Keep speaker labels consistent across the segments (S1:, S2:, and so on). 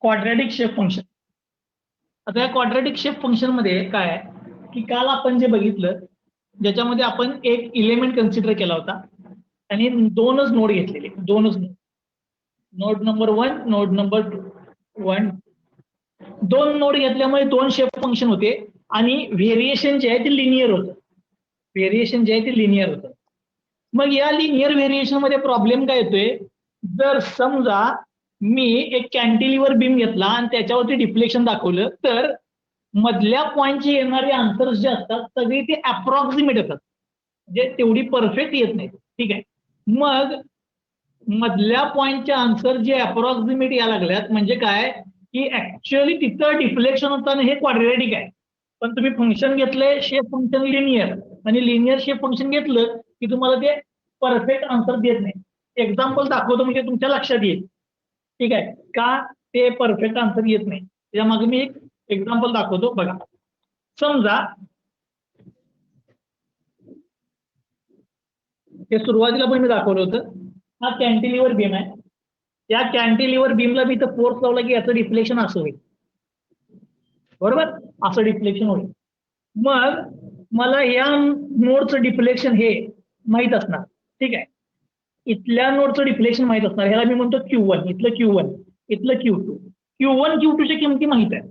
S1: Quadratic shape function. आता या quadratic shape function मध्ये काय आहे की काल आपण जे बघितलं ज्याच्यामध्ये आपण एक इलेमेंट कन्सिडर केला होता आणि दोनच नोड घेतलेले, दोनच नोड नंबर 1, नोड नंबर 1. दोन नोड घेतल्यामुळे दोन शेप फंक्शन होते आणि व्हेरिएशन जे आहे ते लिनियर होतं. व्हेरिएशन जे आहे ते लिनियर होतं. मग या लिनियर व्हेरिएशन मध्ये प्रॉब्लेम काय येतोय, जर समजा मी एक कॅन्टिलिव्हर बीम घेतला आणि त्याच्यावरती डिफ्लेक्शन दाखवलं तर मधल्या पॉईंटचे येणारे आन्सर्स जे असतात सगळे ते अप्रॉक्सिमेट येतात, म्हणजे तेवढी परफेक्ट येत नाही. ठीक आहे. मग मधल्या पॉईंटचे आन्सर जे अप्रॉक्सिमेट यायला लागल्यात म्हणजे काय की ऍक्च्युअली तिथं डिफ्लेक्शन होताना हे क्वाड्रॅटिक आहे, पण तुम्ही फंक्शन घेतलंय शेप फंक्शन लिनियर आणि लिनियर शेप फंक्शन घेतलं की तुम्हाला ते परफेक्ट आन्सर देत नाही. एक्झाम्पल दाखवतो म्हणजे तुमच्या लक्षात येईल. ठीक आहे, का ते परफेक्ट आन्सर येत नाही त्यामागे मी एक एक्झाम्पल दाखवतो. बघा, समजा हे सुरुवातीला पण मी दाखवलं होतं. हा कॅन्टिलिव्हर बीम आहे. या कॅन्टिलिव्हर बीमला मी इथं फोर्स लावला की याचं डिफ्लेक्शन असं होईल, बरोबर, असं डिफ्लेक्शन होईल. मग मला या नोडचं डिफ्लेक्शन हे माहित असणार. ठीक आहे, इथल्या नोडचं डिफ्लेक्शन माहित असणार, ह्याला मी म्हणतो Q1, इथलं Q1, इथलं Q2. Q1 Q2च्या किमती माहित आहे.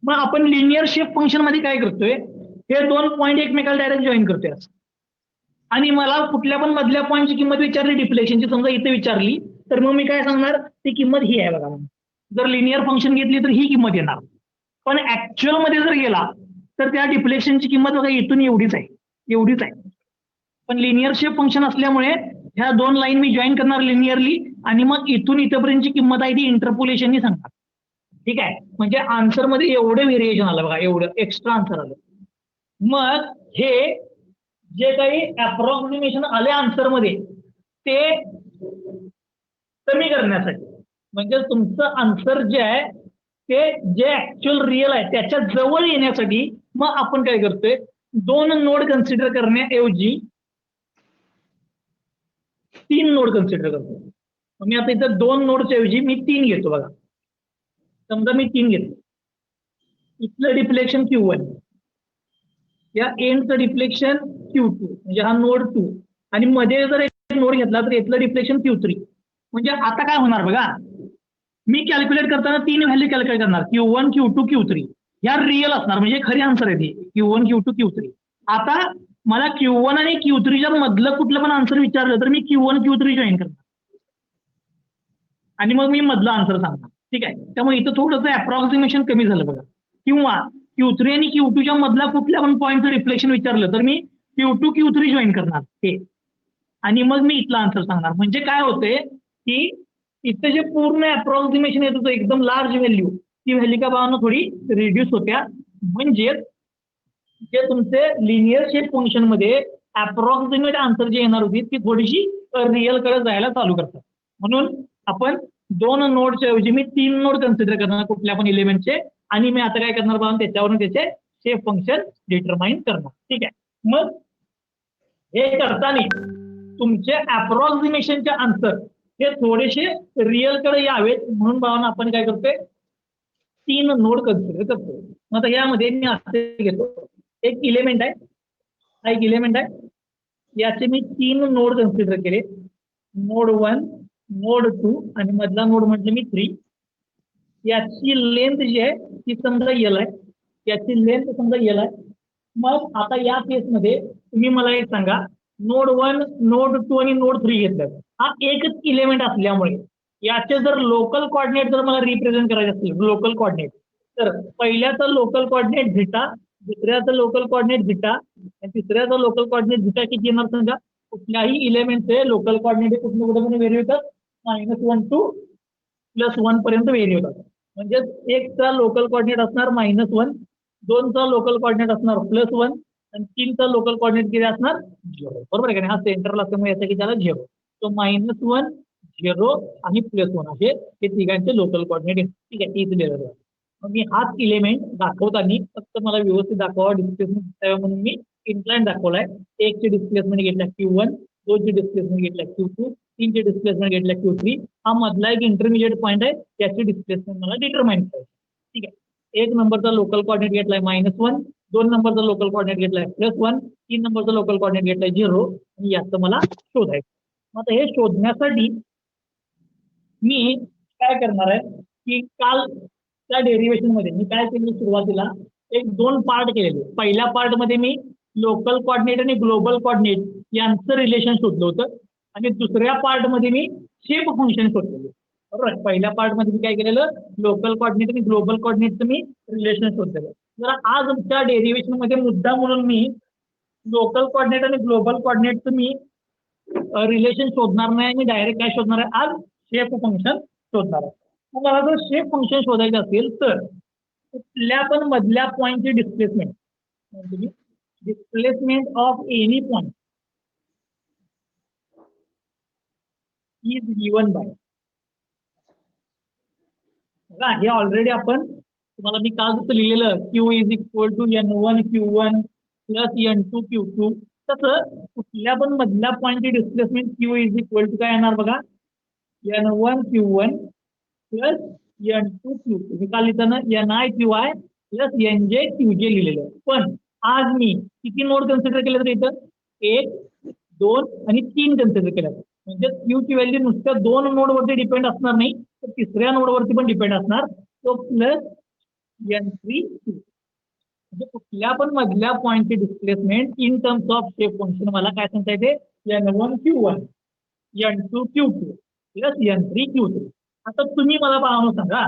S1: मग आपण लिनियर शेप फंक्शन मध्ये काय करतोय, हे दोन पॉईंट एकमेकाला डायरेक्ट जॉईन करतोय आणि मला कुठल्या पण मधल्या पॉईंटची किंमत विचारली डिफ्लेक्शनची, समजा इथे विचारली तर मग मी काय सांगणार, ती किंमत ही आहे बघा. जर लिनियर फंक्शन घेतली तर ही किंमत येणार, पण ऍक्च्युअल मध्ये जर गेला तर त्या डिफ्लेक्शनची किंमत बघा इथून एवढीच आहे, एवढीच आहे. पण लिनियर शेप फंक्शन असल्यामुळे ह्या दोन लाईन मी जॉईन करणार लिनियरली आणि मग इथून इथपर्यंतची किंमत आहे ती इंटरपोलेशननी सांगणार. ठीक आहे, म्हणजे आन्सर मध्ये एवढं व्हेरिएशन आलं बघा, एवढं एक्स्ट्रा आन्सर आलं. मग हे जे काही अप्रॉक्सिमेशन आले आन्सर मध्ये ते कमी करण्यासाठी, म्हणजे तुमचं आन्सर जे आहे ते जे ऍक्च्युअल रिअल आहे त्याच्या जवळ येण्यासाठी मग आपण काय करतोय, दोन नोड कन्सिडर करण्याऐवजी 3 नोड कन्सिडर करतो. मी आता इथं 2 नोडच्या ऐवजी मी 3 घेतो. बघा, समजा मी 3 घेतो. इथलं डिफ्लेक्शन Q1, या एंडचं डिफ्लेक्शन Q2 म्हणजे हा नोड 2 आणि मध्ये जर एक नोड घेतला तर इथलं डिफ्लेक्शन Q3. म्हणजे आता काय होणार बघा, मी कॅल्क्युलेट करताना 3 व्हॅल्यू कॅल्क्युलेट करणार, Q1 Q2 Q3. या रिअल असणार म्हणजे खरी आन्सर आहे ती Q1 Q2 Q3. आता मला Q1 आणि Q3च्या मधलं कुठलं पण आन्सर विचारलं तर मी Q1 Q3 जॉईन करणार आणि मग मी मधलं आन्सर सांगणार. ठीक आहे, त्यामुळे इथं थोडंसं अप्रॉक्सिमेशन कमी झालं बघा. किंवा Q3 आणि Q2च्या मधल्या कुठल्या पण पॉईंटचं रिफ्लेक्शन विचारलं तर मी Q2 Q3 जॉईन करणार हे आणि मग मी इथला आन्सर सांगणार. म्हणजे काय होते की इथं जे पूर्ण अप्रॉक्सिमेशन येत होतं एकदम लार्ज व्हॅल्यू, ती व्हॅल्यू का भावानं थोडी रिड्यूस होत्या. म्हणजे जे तुमचे लिनियर शेप फंक्शन मध्ये अप्रॉक्सिमेट आन्सर जे येणार होती ती थोडीशी रिअल कडे जायला चालू करतात. म्हणून आपण 2 नोडच्या ऐवजी मी 3 नोड कन्सिडर करणार कुठल्या पण एलिमेंटचे आणि मी आता काय करणार बघा, त्याच्यावरून त्याचे शेप फंक्शन डिटरमाइन करणार. ठीक आहे, मग हे करताना तुमचे अप्रॉक्सिमेशनचे आन्सर हे थोडेसे रिअल कडे यावेत म्हणून भावानं आपण काय करतोय, 3 नोड कन्सिडर करतो. मग आता यामध्ये मी असे घेतो, एक इलेमेंट आहे, हा एक इलेमेंट आहे, याचे मी 3 नोड कन्सिडर केले, नोड 1, नोड 2 आणि मधला नोड म्हटलं मी 3. याची लेंथ जी आहे ती समजा L आहे, याची लेंथ समजा L आहे. मग आता या केसमध्ये तुम्ही मला एक सांगा, नोड 1, नोड 2 आणि नोड 3 घेतलं, हा एकच इलेमेंट असल्यामुळे याचे जर लोकल कॉर्डिनेट जर मला रिप्रेझेंट करायचे असतील, लोकल कॉर्डिनेट, तर पहिल्याचं लोकल कॉर्डिनेट झिटा, दुसऱ्याचं लोकल कॉर्डिनेट झिटा आणि तिसऱ्याचं लोकल कॉर्डिनेट झिटा किती येणार सांगा. कुठल्याही इलेमेंटचे लोकल कॉर्डिनेट कुठे कुठे पण व्हेरी होतात, -1 to +1 पर्यंत व्हेरी होतात. म्हणजे एकचा लोकल कॉर्डिनेट असणार -1, 2चा लोकल कॉर्डिनेट असणार +1 आणि 3चा लोकल कॉर्डिनेट किती असणार 0. बरोबर आहे का? हा सेंटरला असल्यामुळे याचा किती आला 0. तो -1, 0 आणि +1 असे हे तिघांचे लोकल कॉर्डिनेट. ठीक आहे, इथे लिहिलं. मग मी हाच इलेमेंट दाखवताना फक्त मला व्यवस्थित दाखवा, डिस्प्लेसमेंट म्हणून मी इन्क्लाइन दाखवलाय. 1 ची डिस्प्लेसमेंट घेतल्या Q1, 2 ची डिस्प्लेसमेंट घेतल्या Q2, तीनचे डिस्प्लेसमेंट घेतलं Q3, हा मधला एक इंटरमिजिएट पॉईंट आहे, त्याची डिस्प्लेसमेंट मला डिटरमाइन करायची. ठीक आहे, 1 नंबरचा लोकल कॉर्डिनेट घेतलाय -1, 2 नंबरचा लोकल कॉर्डिनेट घेतलाय +1, 3 नंबरचा लोकल कॉर्डिनेट घेतलाय 0, आणि याचं मला शोधायचं. मग आता हे शोधण्यासाठी मी काय करणार आहे की काल त्या डेरिव्हेशन मध्ये मी काय केलं, सुरुवातीला 1-2 पार्ट केलेले. पहिल्या पार्ट मध्ये मी लोकल कॉर्डिनेट आणि ग्लोबल कॉर्डिनेट यांचं रिलेशन शोधलं होतं, आणि दुसऱ्या पार्ट मध्ये मी शेप फंक्शन शोधलेलं. बरोबर, पहिल्या पार्ट मध्ये मी काय केलेलं, लोकल कॉर्डिनेट आणि ग्लोबल कॉर्डिनेटचं मी रिलेशन शोधलेलं. जरा आज त्या डेरिव्हेशन मध्ये मुद्दा म्हणून मी लोकल कॉर्डिनेट आणि ग्लोबल कॉर्डिनेटचं मी रिलेशन शोधणार नाही, आणि डायरेक्ट काय शोधणार आहे, आज शेप फंक्शन शोधणार आहे. मग मला जर शेप फंक्शन शोधायचं असेल तर कुठल्या पण मधल्या पॉईंटची डिस्प्लेसमेंट, म्हणजे displacement of any point is given by, हे ऑलरेडी आपण तुम्हाला मी काल जसं लिहिलेलं Q is equal to N1 Q1 plus N2 Q2, तसं कुठल्या पण मधल्या पॉईंटची displacement Q is equal to काय येणार बघा, N1 Q1 plus N2 Q2. काल लिहिताना Ni Qi plus Nj Qj लिहिलेलं. पण आज मी किती नोड कन्सिडर केले तर इथं 1, 2 आणि 3 कन्सिडर केलं. म्हणजे Q ची व्हॅल्यू नुसत्या 2 नोडवरती डिपेंड असणार नाही, तर तिसऱ्या नोडवरती पण डिपेंड असणार. तो प्लस N3 Q. म्हणजे कुठल्या पण मधल्या पॉईंटची displacement in terms of shape function मला काय सांगता येते, N1 Q1 N2 Q2 plus N3 Q3. आता तुम्ही मला पाहून सांगा,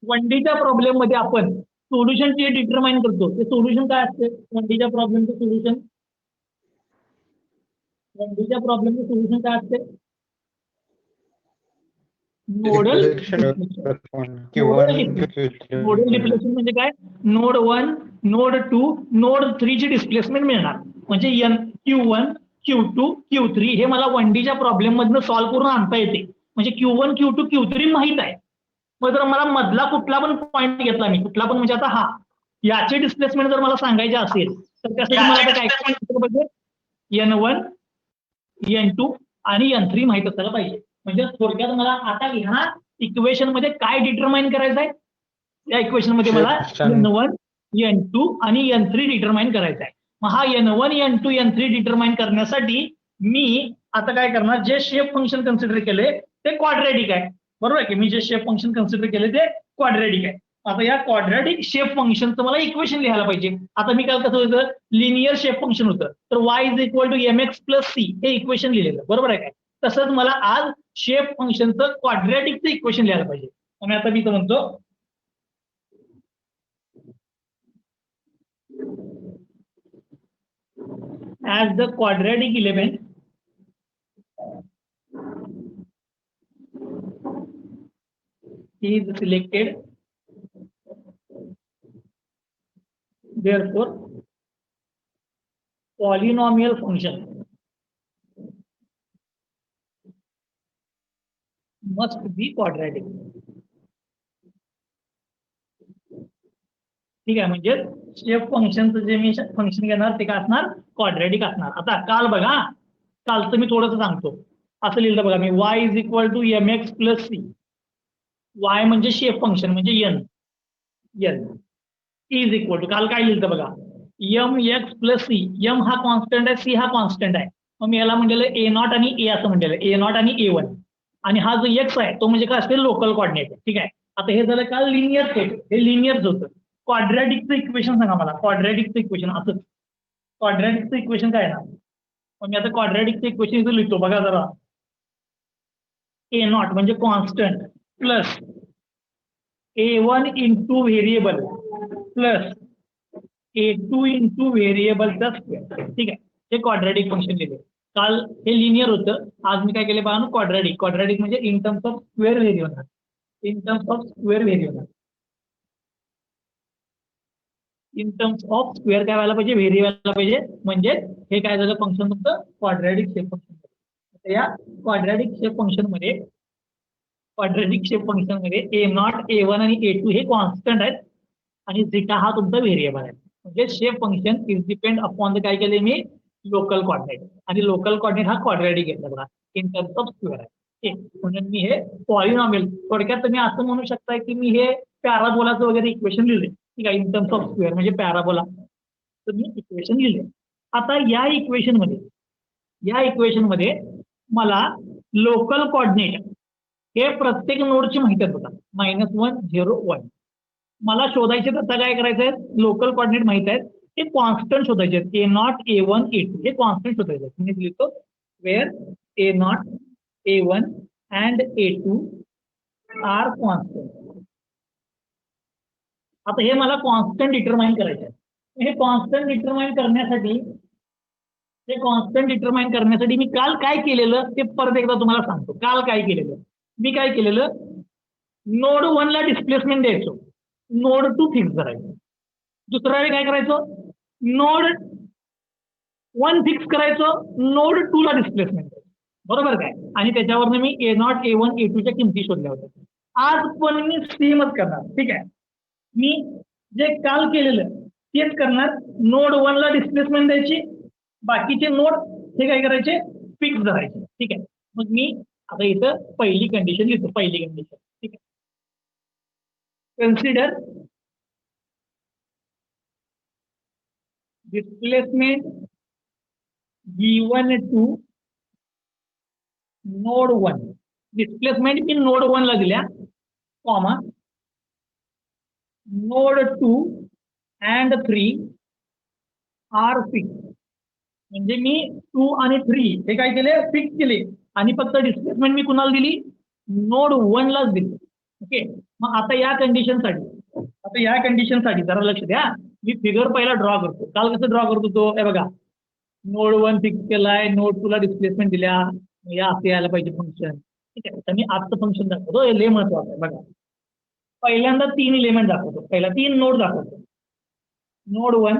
S1: 1Dच्या प्रॉब्लेम मध्ये आपण सोल्युशन जे डिटरमाइन करतो ते सोल्युशन काय असते, 1Dच्या प्रॉब्लेमचं सोल्युशन, 1Dच्या प्रॉब्लेमचं सोल्युशन काय असते, नोडल डिप्लेशन. म्हणजे काय, नोड 1, नोड 2, नोड 3 ची डिस्प्लेसमेंट मिळणार. म्हणजे Q1 Q2 Q3 हे मला 1Dच्या प्रॉब्लेम मधनं सॉल्व्ह करून आणता येते. म्हणजे Q1 Q2 Q3 माहित आहे. मग जर मला मधला कुठला पण पॉईंट घेतला मी, कुठला पण म्हणजे आता हा, याची डिस्प्लेसमेंट जर मला सांगायची असेल तर त्यासाठी मला आता काय पाहिजे, N1 N2 आणि N3 माहित असायला पाहिजे. म्हणजे थोडक्यात मला आता ह्या इक्वेशन मध्ये काय डिटरमाइन करायचं आहे, या इक्वेशन मध्ये मला N1 N2 आणि N3 डिटरमाइन करायचं आहे. मग हा N1 N2 N3 डिटरमाइन करण्यासाठी मी आता काय करणार, जे शेप फंक्शन कन्सिडर केले ते क्वाड्रॅटिक आहे. बरोबर आहे की, मी जे शेप फंक्शन कन्सिडर केले ते क्वाड्रॅटिक आहे. आता या क्वाड्रॅटिक शेप फंक्शनचं मला इक्वेशन लिहायला पाहिजे. आता मी काल कसं होतं, लिनियर शेप फंक्शन होतं, तर y is equal to mx plus c हे इक्वेशन लिहिलेलं. बरोबर आहे काय, तसंच मला आज शेप फंक्शनचं क्वाड्रॅटिकचं इक्वेशन लिहायला पाहिजे. आणि आता मी तर म्हणतो, as the quadratic element is selected, therefore polynomial function must be quadratic. ठीक आहे, म्हणजे शेप फंक्शनचं जे मी फंक्शन घेणार ते काय असणार, क्वाड्रॅटिक असणार. आता काल बघा, कालचं मी थोडंसं सांगतो. असं लिहिलं बघा मी, y is equal to mx plus c. y म्हणजे शेप फंक्शन म्हणजे n इज इक्वल टू, काल काय लिहिलं बघा, mx प्लस c. m हा कॉन्स्टंट आहे, c हा कॉन्स्टंट आहे. मग मी याला म्हणलेलं a0 आणि a असं म्हणलेलं, a0 आणि a1. आणि हा जो x आहे तो म्हणजे काय असते, लोकल कॉर्डिनेट. ठीक आहे, आता हे झालं काल लिनियर शेप, हे लिनियरच होतं. क्वाड्रॅटिकचं इक्वेशन सांगा मला, क्वाड्रॅटिकचं इक्वेशन असं, क्वाड्रॅटिकचं इक्वेशन काय ना. मग मी आता क्वाड्रॅटिकचं इक्वेशन इथं लिहितो बघा जरा, a0 म्हणजे constant plus a1 into variable plus a2 into व्हेरिएबलचा स्क्वेअर. ठीक आहे, हे क्वाड्रॅटिक फंक्शन लिहिले. काल हे लिनियर होतं, आज मी काय केले पहा, क्वाड्रॅटिक. क्वाड्रॅटिक म्हणजे in terms of square vary होणार, in terms of square vary होणार. इन टर्म्स ऑफ स्क्वेअर काय व्हायला पाहिजे, व्हेरी व्हायला पाहिजे. म्हणजे हे काय झालं, फंक्शन तुमचं क्वाड्रॅटिक शेप फंक्शन. या क्वाड्रॅटिक शेप फंक्शन मध्ये, क्वाड्रॅटिक शेप फंक्शन मध्ये a0 a1 आणि a2 हे कॉन्स्टंट आहेत, आणि झिटा हा तुमचा व्हेरिएबल आहे. म्हणजे shape function is depend upon the काय केले मी, लोकल कॉर्डिनेट. आणि लोकल कॉर्डिनेट हा क्वाड्रॅटिक घेतला बघा. इन टर्म्स ऑफ स्क्वेअर आहे. म्हणून मी हे पॉलिनॉमियल, थोडक्यात तुम्ही असं म्हणू शकता की मी हे पॅराबोलाचं वगैरे इक्वेशन लिहिले, ठीक आहे, इन टर्म्स ऑफ स्क्वेअर म्हणजे पॅराबोला, तर मी इक्वेशन लिहिले. आता या इक्वेशन मध्ये मला लोकल कॉर्डिनेट हे प्रत्येक नोडची माहिती आहे बघा, -1 0 1. मला शोधायचे तर काय करायचंय, लोकल कॉर्डिनेट माहित आहेत, ते कॉन्स्टंट शोधायचे आहेत, A0 A1 A2 हे कॉन्स्टंट शोधायचे आहेत. मी लिहितो wear A0 A1 and A2 R constant. आता हे मला कॉन्स्टंट डिटरमाइन करायचे आहे. हे कॉन्स्टंट डिटरमाइन करण्यासाठी मी काल काय केलेलं ते परत एकदा तुम्हाला सांगतो. काल काय केलेलं, मी काय केलेलं, नोड 1 ला डिस्प्लेसमेंट द्यायचो, नोड 2 फिक्स करायचं. दुसऱ्या वेळी काय करायचं, नोड 1 फिक्स करायचं, नोड 2 ला डिस्प्लेसमेंट द्यायचं, बरोबर काय. आणि त्याच्यावरनं मी A0 A1 A2 च्या किमती शोधल्या होत्या. आज पण मी सेमच करणार, ठीक आहे. मी जे काल केलेलं तेच करणार, नोड 1 ला डिस्प्लेसमेंट द्यायची, बाकीचे नोड हे काय करायचे, फिक्स धरायचे, ठीक आहे. मग मी आता इथं पहिली कंडिशन लिहितो, पहिली कंडिशन, ठीक आहे. Consider displacement V1 to node 1, displacement मी नोड 1 ला दिल्या, comma node 2 and 3 are fixed. म्हणजे मी 2 आणि 3 हे काय केले, फिक्स केले, आणि फक्त डिस्प्लेसमेंट मी कुणाला दिली, नोड 1 लाच दिली. ओके. मग आता या कंडिशनसाठी जरा लक्ष द्या, मी फिगर पहिला ड्रॉ करतो. काल कसं ड्रॉ करतो तो, हे बघा, नोड 1 फिक्स केलाय, नोड 2 ला डिस्प्लेसमेंट दिल्या, या असं यायला पाहिजे फंक्शन, ठीक आहे. तर मी आजचं फंक्शन दाखवतो, हे लय महत्वाचं आहे. बघा, पहिल्यांदा 3 एलिमेंट दाखवतो, पहिला 3 नोड दाखवतो, नोड 1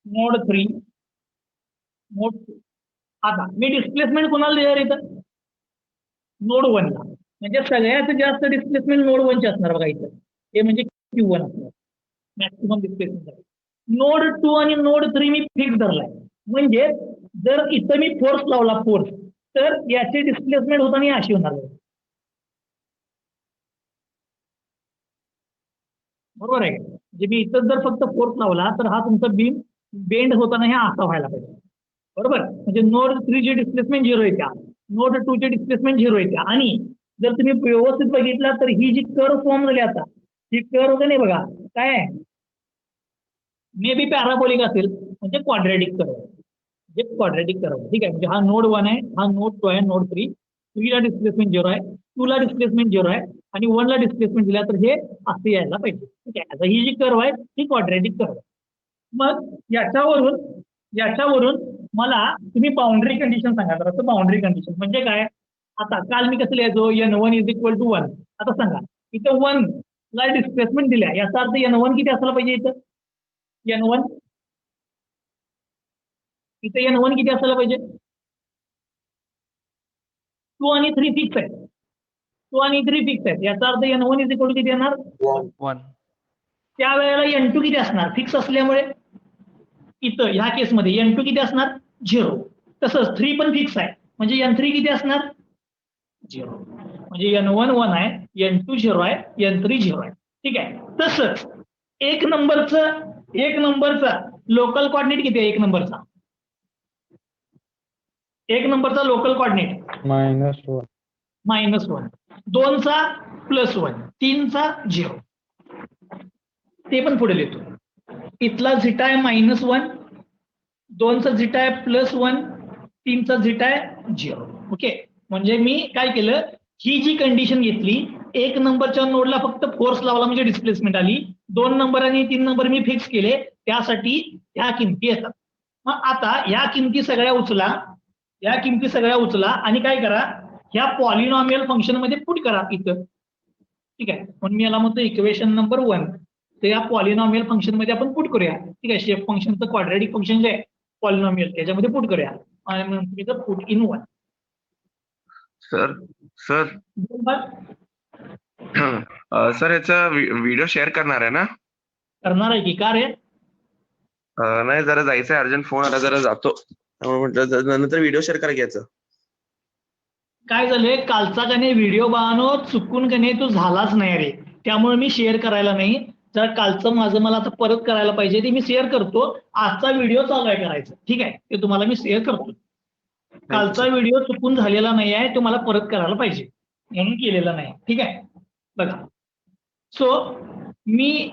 S1: नोड 3 नोड 2. आता मी डिस्प्लेसमेंट कोणाला देणार इथं, नोड 1 ला, म्हणजे सगळ्यात जास्त डिस्प्लेसमेंट नोड 1 चे असणार बघा इथं, हे म्हणजे Q1 असणार, मॅक्सिमम डिस्प्लेसमेंट. नोड 2 आणि नोड 3 मी फिक्स धरलाय, म्हणजे जर इथं मी फोर्स लावला, फोर्स, तर याची डिस्प्लेसमेंट होताना अशी होणार, बरोबर आहे. म्हणजे मी इथं जर फक्त फोर्स लावला तर हा तुमचा बीम बेंड होताना हे असा व्हायला पाहिजे, बरोबर. म्हणजे नोड 3 ची डिस्प्लेसमेंट 0 येत्या, नोड 2 ची डिस्प्लेसमेंट 0 येत्या. आणि जर तुम्ही व्यवस्थित बघितला तर ही जी कर्व फॉर्म झाली, आता ही कर्व होतं नाही बघा, काय मे बी पॅराबोलिक असेल, म्हणजे क्वाड्रॅटिक कर्व, ठीक आहे. म्हणजे हा नोड 1 आहे, हा नोड 2 आहे, नोड 3 ला डिस्प्लेसमेंट 0 आहे, 2 ला डिस्प्लेसमेंट 0 आहे, आणि 1 ला डिस्प्लेसमेंट दिला तर हे असं यायला पाहिजे, ठीक आहे. आता ही जी कर्व आहे ही क्वाड्रॅटिक कर्व. मग याच्यावरून मला तुम्ही बाउंड्री कंडिशन सांगा तर, असं बाउंड्री कंडिशन म्हणजे काय. आता काल मी कसं लिहायचो, N1 = 1. आता सांगा, इथं 1 ला डिस्प्लेसमेंट दिल्या, याचा अर्थ N1 किती असायला पाहिजे, N1 किती असायला पाहिजे, 2 आणि 3 फिक्स आहे, 2 आणि 3 फिक्स आहे, याचा अर्थ N1 = किती येणार,
S2: 1.
S1: त्यावेळेला N2 किती असणार, फिक्स असल्यामुळे इथं ह्या केसमध्ये N2 किती असणार, 0. तसंच 3 पण फिक्स आहे, म्हणजे N3 किती असणार, 0. म्हणजे N1 1 आहे, N2 0 आहे, N3 0 आहे, ठीक आहे. तसंच एक नंबरचा लोकल कॉर्डिनेट किती आहे, एक नंबरचा लोकल कॉर्डिनेट -1, 2 चा +1, 3 चा 0, ते पण पुढे लिहितो. इथला झिटा आहे -1, 2 चा झिटा आहे +1, 3 चा झिटा आहे 0. ओके. म्हणजे मी काय केलं, ही जी कंडिशन घेतली, एक नंबरच्या नोडला फक्त फोर्स लावला म्हणजे डिस्प्लेसमेंट आली, 2 नंबर आणि 3 नंबर मी फिक्स केले, त्यासाठी ह्या किमती येतात. मग आता ह्या किमती सगळ्या उचला आणि काय करा, ह्या पॉलिनॉमियल फंक्शन मध्ये पुट करा इथं, ठीक आहे. म्हणून मी याला म्हणतो इक्वेशन नंबर 1. तर या पॉलिनॉमियल फंक्शन मध्ये आपण पुट करूया, ठीक आहे. शेप फंक्शनचं क्वाड्रॅटिक फंक्शन जे आहे पॉलिनॉमियल, त्याच्यामध्ये पुट करूया, आणि म्हणून पुट इन 1.
S3: सर याचा व्हिडिओ शेअर करणार आहे ना,
S1: करणार आहे की, का रे,
S3: नाही जरा जायचंय, अर्जंट फोन आला, जरा जातो. त्यामुळे म्हटलं नंतर व्हिडिओ शेअर करा घ्यायचं.
S1: काय झालंय, कालचा का नाही व्हिडिओ बाळानो चुकून का नाही तो झालाच नाही रे, त्यामुळे मी शेअर करायला नाही. जर कालचं माझं मला आता परत करायला पाहिजे ते मी शेअर करतो. आजचा व्हिडिओ चालू आहे करायचं, ठीक आहे, ते तुम्हाला मी शेअर करतो. कालचा व्हिडिओ चुकून झालेला नाही आहे, तो मला परत करायला पाहिजे म्हणून केलेला नाही, ठीक आहे. बघा, सो मी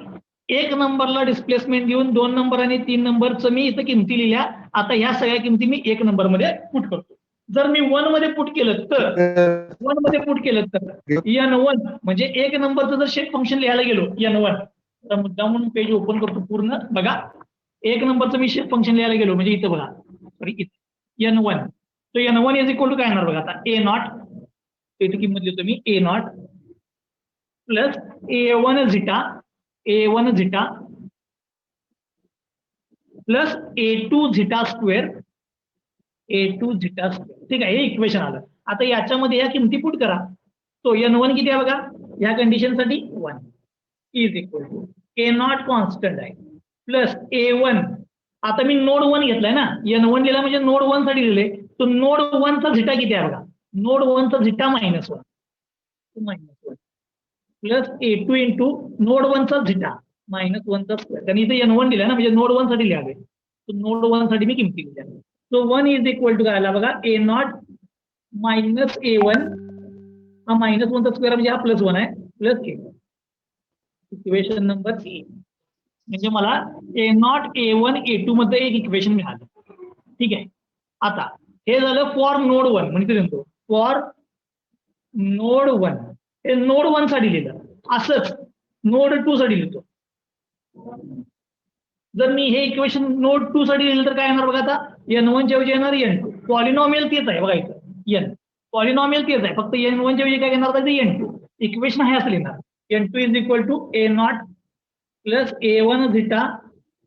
S1: 1 नंबरला डिस्प्लेसमेंट देऊन 2 नंबर आणि 3 नंबरचं मी इथं किमती लिहिल्या. आता ह्या सगळ्या किमती मी 1 नंबरमध्ये पुट करतो. जर मी 1 मध्ये पुट केलं तर N1 म्हणजे 1 नंबरचं जर शेप फंक्शन लिहायला गेलो N1, तर मुद्दा म्हणून पेज ओपन करतो पूर्ण. बघा, 1 नंबरचं मी शेप फंक्शन लिहायला गेलो म्हणजे इथं बघा, सॉरी इथं N1, तो N1 इज इक्वल टू काय येणार बघा आता, A0, इथे किंमत लिहितो मी A0 plus A1 zeta plus A2 zeta square, ठीक आहे, हे इक्वेशन आलं. आता याच्यामध्ये या किमती पुट करा. तो N1 किती आहे बघा, या कंडिशनसाठी 1 is equal to A0 constant आहे प्लस A1. आता मी नोड 1 घेतलाय ना, N1 लिहिला म्हणजे नोड 1 साठी लिहिले, तो नोड 1 चा झिटा किती आहे बघा, नोड 1 चा zeta -1 plus A2 into node 1 चा झिटा -1 चा स्क्वेअर. कारण इथे N1 दिला ना, म्हणजे नोड 1 साठी लिहावे, तो नोड 1 साठी मी किमती लिहिल्या. सो 1 इज इक्वल टू काय आला बघा, A0 मायनस A1, हा -1 चा स्क्वेअर म्हणजे हा +1 आहे, प्लस A. Equation number 3. म्हणजे मला A0 A1 A2 मध्ये एक इक्वेशन मिळालं, ठीक आहे. आता हे झालं फॉर नोड 1, म्हणजे फॉर नोड 1, हे नोड 1 साठी लिहिलं. असंच नोड 2 साठी लिहितो. जर मी हे इक्वेशन नोड 2 साठी लिहिलं तर काय येणार बघा, आता N1 च्या ऐवजी येणार N2. पॉलिनॉमियल तेच आहे बघा, इथं N पॉलिनॉमियल तेच आहे, फक्त N1 च्या ऐवजी काय येणार तर N2. इक्वेशन आहे असं लिहिणार, N2 is equal to A0 plus A1 zeta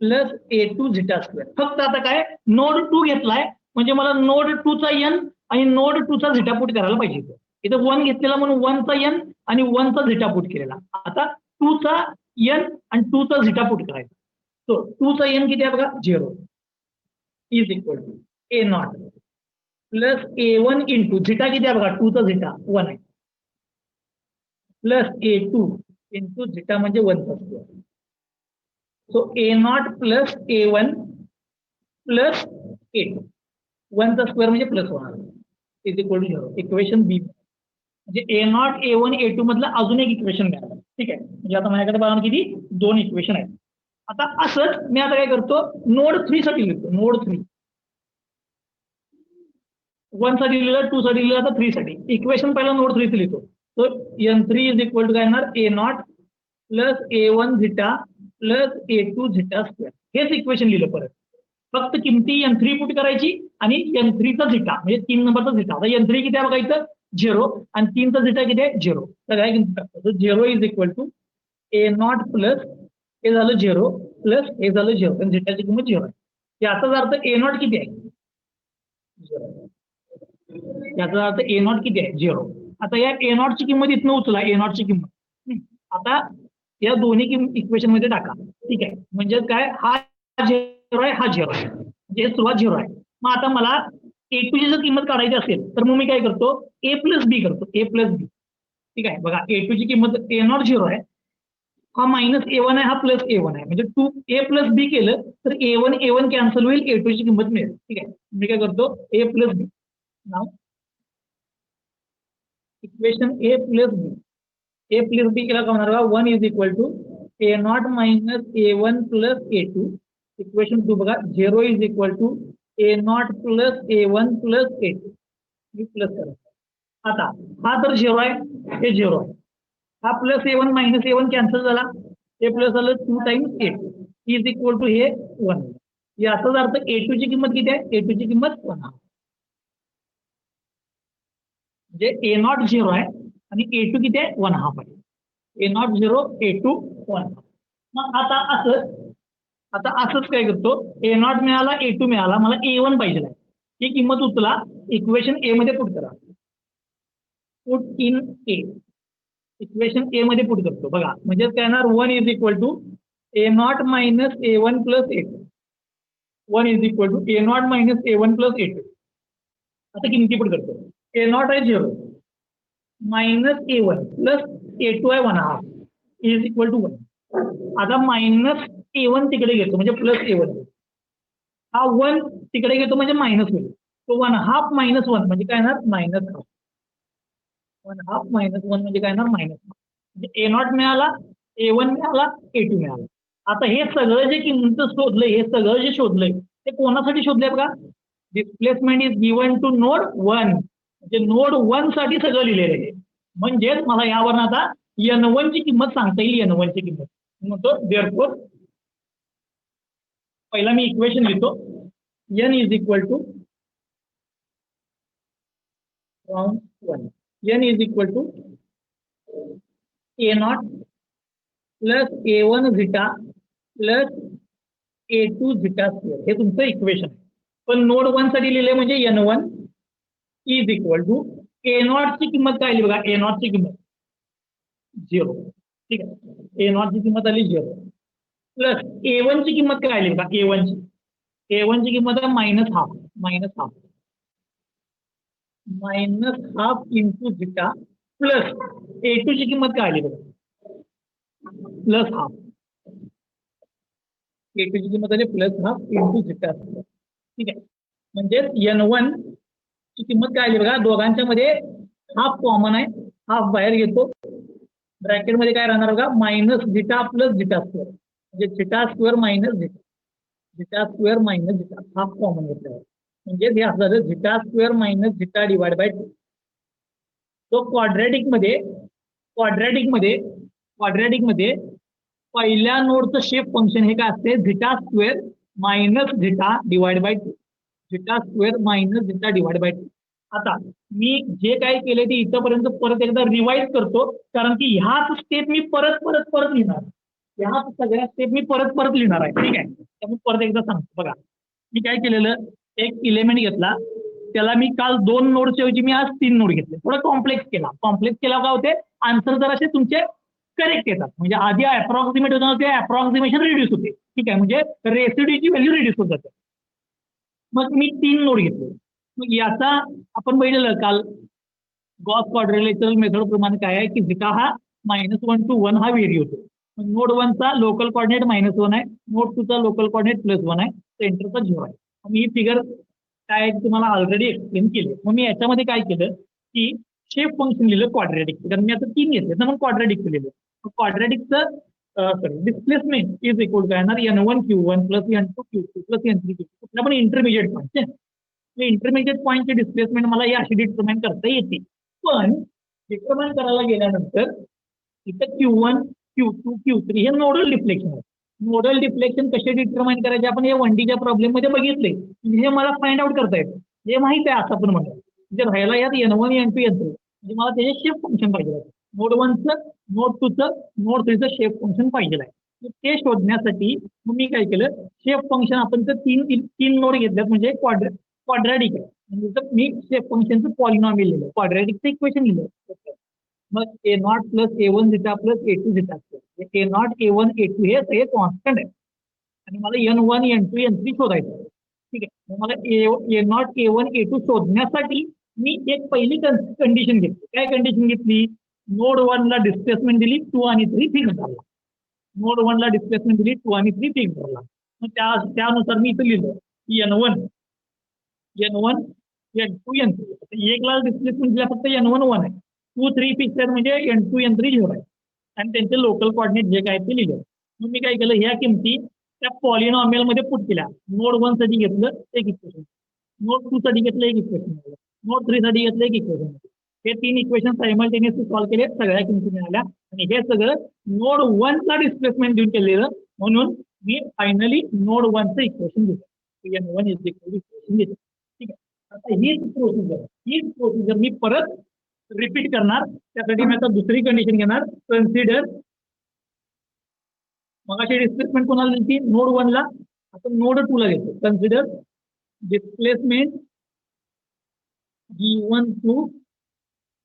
S1: plus A2 zeta square. फक्त आता काय नोड 2 घेतलाय म्हणजे मला नोड 2 चा N आणि नोड 2 चा झिटा पुट करायला पाहिजे. इथं 1 घेतलेला म्हणून 1 चा N आणि 1 चा झिटा पुट केलेला. आता 2 चा N आणि 2 चा झिटा पुट करायचा. तो 2 चा N किती आहे बघा, 0 is equal to A0 plus A1 into zeta किती आहे बघा, 2 चा झिटा 1 आहे, प्लस A2 इंटू झिटा म्हणजे 1 चा square. So A0 plus A1 plus A2, 1 चा स्क्वेअर म्हणजे +1 इज इक्वल टू 0. इक्वेशन बी म्हणजे A0 A1 A2 मधलं अजून एक इक्वेशन मिळालं, ठीक आहे. म्हणजे आता माझ्याकडे बघा किती 2 इक्वेशन आहेत. आता असंच मी आता काय करतो, नोड 3 साठी लिहितो. नोड 3 1 साठी लिहिलं, 2 साठी लिहिलं, आता 3 साठी इक्वेशन पहिला नोड 3 लिहितो. तो N3 इज इक्वल टू काय येणार, A0 plus A1 zeta plus A2 zeta square. हेच इक्वेशन लिहिलं परत, फक्त किमती N3 पुट करायची आणि N3 चा झिटा म्हणजे 3 नंबरचा झिटा. आता N3 किती आहे बघा इथं 0 आणि 3 चा झिटा किती आहे 0. तर काय किमती टाकतो, 0 is equal to A0 plus हे झालं 0 प्लस हे झालं 0, कारण झिटाची किंमत 0 आहे. याचाच अर्थ A0 किती आहे 0. याचा अर्थ A0 किती आहे 0. आता या A0 ची किंमत इथनं उचला, A0 ची किंमत आता या दोन्ही इक्वेशन मध्ये टाका, ठीक आहे. म्हणजे काय, हा 0 आहे, हा 0 आहे, म्हणजे सुरुवात 0 आहे. मग आता मला A2 ची जर किंमत काढायची असेल तर मग मी काय करतो, A प्लस बी करतो, A प्लस बी, ठीक आहे. बघा A2 ची किंमत A0 0 आहे, हा -A1 आहे, हा +A1 आहे, म्हणजे 2A प्लस बी केलं तर A1 कॅन्सल होईल, A2 ची किंमत मिळेल, ठीक आहे. मी काय करतो A प्लस बी, नाव इक्वेशन A प्लस बी केला का होणार, 1 is equal to A0 minus A1 plus A2. Equation 2 बघा, 0 is equal to A0 plus A1 plus A2. मी प्लस करतो. आता हा तर 0 आहे, हे 0 आहे, हा plus A1 minus A1 cancel झाला, हे प्लस झालं 2 times A2 is equal to हे 1. याचाच अर्थ A2 ची किंमत किती आहे, A2 ची किंमत 1. म्हणजे A0 0 आहे आणि A2 किती आहे 1/2 आहे. A0 0 A2 1. मग आता असंच काय करतो, A0 मिळाला, A2 मिळाला, मला A1 पाहिजे आहे, ही किंमत उचला, इक्वेशन A मध्ये पुट करा. Put in A, equation A मध्ये पुट करतो बघा, म्हणजे काय येणार, 1 is equal to A0 minus A1 plus A2. 1 is equal to A naught minus A1 plus A2. आता किमती पण करतो. ए नॉट आहे 0 मायनस A1 प्लस A2 आहे 1/2 इज इक्वल टू 1. आता मायनस A1 तिकडे घेतो म्हणजे प्लस A1. हा 1 तिकडे घेतो म्हणजे मायनस होईल. तो 1/2 मायनस 1 म्हणजे काय येणार मायनस हाफ. 1/2 मायनस 1 म्हणजे काय येणार मायनस हाफ. म्हणजे ए नॉट मिळाला, A1 मिळाला, A2 मिळाला. आता हे सगळं जे किंमत शोधलंय, हे सगळं जे शोधलंय ते कोणासाठी शोधलंय बघा. Displacement is given to node 1. म्हणजे नोड 1 साठी सगळं लिहिलेलं आहे. म्हणजेच मला यावर आता N1 ची किंमत सांगता येईल. N1 ची किंमत म्हणतो देअरफोर पहिला मी इक्वेशन लिहितो. N is equal to 1. N is equal to A not plus A1 zeta plus A2 zeta square. हे तुमचं इक्वेशन आहे. पण नोड 1 साठी लिहिले म्हणजे N1 is equal to A naught ची किंमत काय आली बघा. ए नॉट ची किंमत 0. ठीक आहे. ए नॉट ची किंमत आली 0 प्लस A1 ची किंमत काय आली बघा. A1 ची किंमत आहे minus half into zeta plus A2 ची किंमत काय आली बघा प्लस हाफ. A2 ची किंमत आली प्लस हाफ इंटू झिटा. ठीक आहे. म्हणजे N1 ची किंमत काय आली बघा. दोघांच्या मध्ये हाफ कॉमन आहे. हाफ बाहेर घेतो. ब्रॅकेट मध्ये काय राहणार बघा minus zeta plus zeta square. म्हणजे zeta square minus zeta square minus zeta half common घेतला. म्हणजे हे असं झालं zeta square minus zeta divide by 2. तो क्वाड्रॅटिक मध्ये पहिल्या नोडचं शेप फंक्शन हे काय असते zeta square minus zeta divide by 2. Zeta square minus zeta divide by 2. आता मी जे काय केले ते इथंपर्यंत परत एकदा रिवाइज करतो कारण की ह्याच स्टेप मी परत लिहिणार. ह्याच सगळ्या स्टेप मी परत लिहिणार आहे. ठीक आहे. त्यामुळे परत एकदा सांगतो बघा. मी काय केलेलं एक एलिमेंट घेतला त्याला मी काल 2 नोडच्या ऐवजी मी आज 3 नोड घेतले. थोडं कॉम्प्लेक्स केला काय होते आन्सर जर असे तुमचे करेक्ट येतात. म्हणजे आधी अप्रॉक्सिमेट होतं ते अप्रॉक्सिमेशन रिड्यूस होते. ठीक आहे. म्हणजे रेसिड्यूची व्हॅल्यू रिड्यूस होत जाते. मग मी 3 नोड घेतले. मग याचा आपण बघितलं काल गॉस क्वाड्रिलेटरल मेथड प्रमाणे काय आहे की झिटा हा -1 to 1 हा व्हेरी होतो. नोड 1 चा लोकल कॉर्डिनेट -1 आहे. नोड 2 चा लोकल कॉर्डिनेट +1 आहे. सेंटरचा 0 आहे. मी ही फिगर काय तुम्हाला ऑलरेडी एक्सप्लेन केली. मग मी याच्यामध्ये काय केलं की शेप फंक्शन लिहिलं क्वाड्रॅटिक. कारण मी आता 3 घेतले तर मग क्वाड्रॅटिक लिहिलं. क्वाड्रॅटिकचं डिस्प्लेसमेंट इज इक्वल काय येणार N1 Q1 plus N2 Q2 plus N3 Q2. कुठला पण इंटरमिजिएट पॉईंट. इंटरमिजिएट पॉईंटचे डिस्प्लेसमेंट मला हे अशी डिटरमाइन करता येते. पण डिटरमाइन करायला गेल्यानंतर इथं Q1 Q2 Q3 हे नोडल डिफ्लेक्शन आहे. नोडल डिफ्लेक्शन कसे डिटरमाइन करायचे आपण हे 1Dच्या प्रॉब्लेम मध्ये बघितले. हे मला फाइंड आउट करता येतं. हे माहित आहे असं पण म्हणतो. म्हणजे राहायला यात N1 N2 N3 म्हणजे मला त्याचे शेप फंक्शन पाहिजे आहे. नोड 1चं नोड 2चं नोड 3चं शेप फंक्शन पाहिजे आहे. ते शोधण्यासाठी मी काय केलं शेप फंक्शन आपण तर तीन नोड घेतल्यात म्हणजे क्वाड्रॅटिक आहे. म्हणजे मी शेप फंक्शनचं पॉलिनॉमियल लिहिलं. क्वाड्रॅटिकचं इक्वेशन लिहिलं. मग A not plus A1 zeta plus A2 zeta असतं. ए नॉट A1 A2 हे सगळे कॉन्स्टंट आहे आणि मला N1 N2 N3 शोधायचं आहे. ठीक आहे. मला ए नॉट A1 A2 शोधण्यासाठी मी एक पहिली कंडिशन घेतली. काय कंडिशन घेतली नोड 1 ला डिस्प्लेसमेंट दिली 2 आणि 3 फिक्स झाला. नोड 1 ला डिस्प्लेसमेंट दिली 2 आणि 3 फिक्स झाला. मग त्यानुसार मी इथं लिहिलं की N1 N2 N3. एक ला डिस्प्लेसमेंट दिला फक्त N1 1 आहे. 2 3 फिक्स आहेत म्हणजे N2 N3 0 आहे. आणि त्यांचे लोकल कॉर्डिनेट जे काय ते लिहिलं. मग मी काय केलं ह्या किमती त्या पॉलिनॉमियल मध्ये पुट केल्या. नोड 1 साठी घेतलं एक इक्वेशन, नोड 2 साठी घेतलं एक इक्वेशन, नोड 3 साठी घेतलं एक इक्वेशन. हे 3 इक्वेशन सायमल्टेनियसली सॉल्व्ह केले. सगळ्या किमती मिळाल्या आणि हे सगळं नोड 1 चा डिस्प्लेसमेंट देऊन केलेलं. म्हणून मी फायनली नोड 1 चं इक्वेशन दिलं. N1 is equal two equation दिलं. ठीक आहे. आता हीच प्रोसिजर मी परत रिपीट करणार. त्यासाठी मी आता दुसरी कंडिशन घेणार. कन्सिडर मग अशी डिस्प्लेसमेंट कोणाला दिली नोड 1 ला. आता नोड 2 ला घेतो. Consider displacement G1 to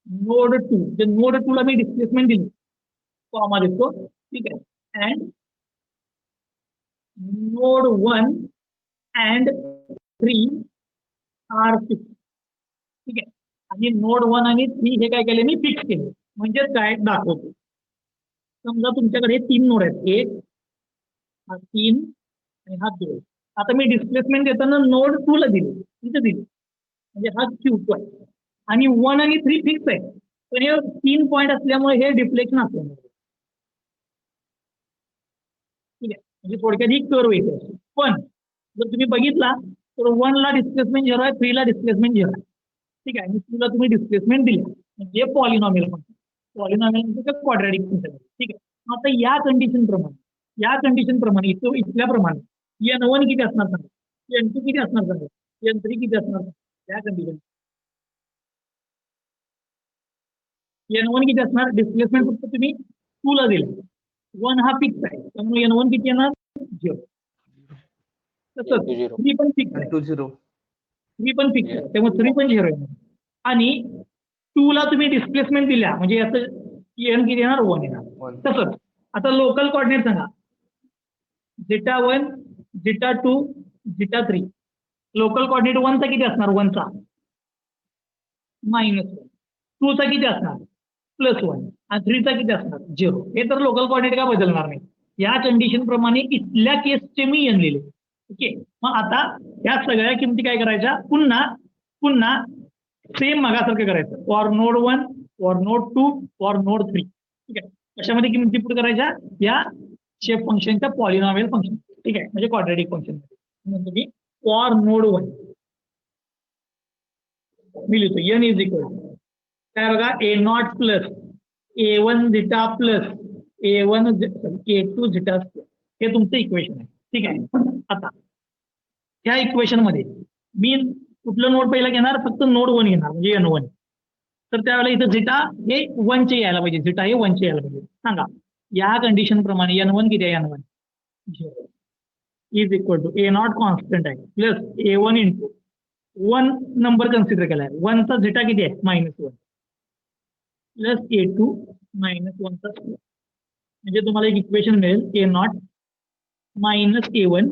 S1: node 2. Node 2 ला मी डिस्प्लेसमेंट दिली कॉमा देतो. ठीक आहे. And node 1 and 3 are fixed. ठीक आहे. आणि नोड 1 आणि 3 हे काय केले मी फिक्स केले. म्हणजे काय दाखवतो. समजा तुमच्याकडे हे 3 नोड आहेत. 1 हा 3 आणि हा 2. आता मी डिस्प्लेसमेंट देताना नोड 2 ला दिली, इथे दिली. म्हणजे हा Q2 आहे. आणि 1 आणि 3 फिक्स आहे. पण हे 3 पॉईंट असल्यामुळे हे डिफ्लेक्शन असल्यामुळे. ठीक आहे. म्हणजे थोडक्यात ही कर्व येते. पण जर तुम्ही बघितला तर 1 ला डिस्प्लेसमेंट 0 आहे, 3 ला डिस्प्लेसमेंट 0 आहे. ठीक आहे. आणि 2 ला तुम्ही डिस्प्लेसमेंट दिली म्हणजे पॉलिनॉमियल फंक्शन. पॉलिनॉमियल म्हणजे क्वाड्रॅटिक फंक्शन. ठीक आहे. आता या कंडिशन प्रमाणे इथल्याप्रमाणे N1 किती असणार सांगा, N2 किती असणार सांगा, N3 किती असणार सांगा. या कंडिशन N1 किती असणार, डिस्प्लेसमेंट फक्त तुम्ही 2 ला दिलं, 1 हा फिक्स आहे त्यामुळे N1 किती येणार 0. तसंच 3 पण फिक्स आहे, 3 पण फिक्स आहे त्यामुळे 3 पण 0 येणार. आणि 2 ला तुम्ही डिस्प्लेसमेंट दिल्या म्हणजे याचं N किती येणार 1 येणार. तसंच आता लोकल कॉर्डिनेट सांगा, ζ1 ζ2 ζ3. लोकल कॉर्डिनेट 1 चा किती असणार, 1 चा -1, 2 चा किती असणार +1 आणि 3 चा किती असणार 0. हे तर लोकल कॉर्डिनेट काय बदलणार नाही. या कंडिशन प्रमाणे इथल्या केसचे मी N लिहिले. ओके. मग आता या सगळ्या किमती काय करायच्या, पुन्हा सेम मागासारखं करायचं. For node 1, for node 2, for node 3. ठीक आहे. कशामध्ये किमती पुट करायच्या, या शेप फंक्शनच्या पॉलिनॉमियल फंक्शन. ठीक आहे. म्हणजे क्वाड्रॅटिक फंक्शन म्हणतो मी फॉर नोड 1 मी लिहितो N इज इक्वल टू काय बघा A0 plus A1 zeta plus A1 A2 zeta square. हे तुमचं इक्वेशन आहे. ठीक आहे. आता त्या इक्वेशन मध्ये मी कुठलं नोड पहिला घेणार, फक्त नोड 1 घेणार म्हणजे N1. तर त्यावेळेला इथं झिटा हे 1 चे यायला पाहिजे, झिटा हे 1 चे यायला पाहिजे. सांगा या कंडिशन प्रमाणे N1 किती आहे, N1 0 is equal to A0 constant आहे plus A1 into 1 number consider केला आहे, 1 चा झिटा किती आहे -1 प्लस A2 -1 चा स्क्वेअर. म्हणजे तुम्हाला एक इक्वेशन मिळेल A0 मायनस A1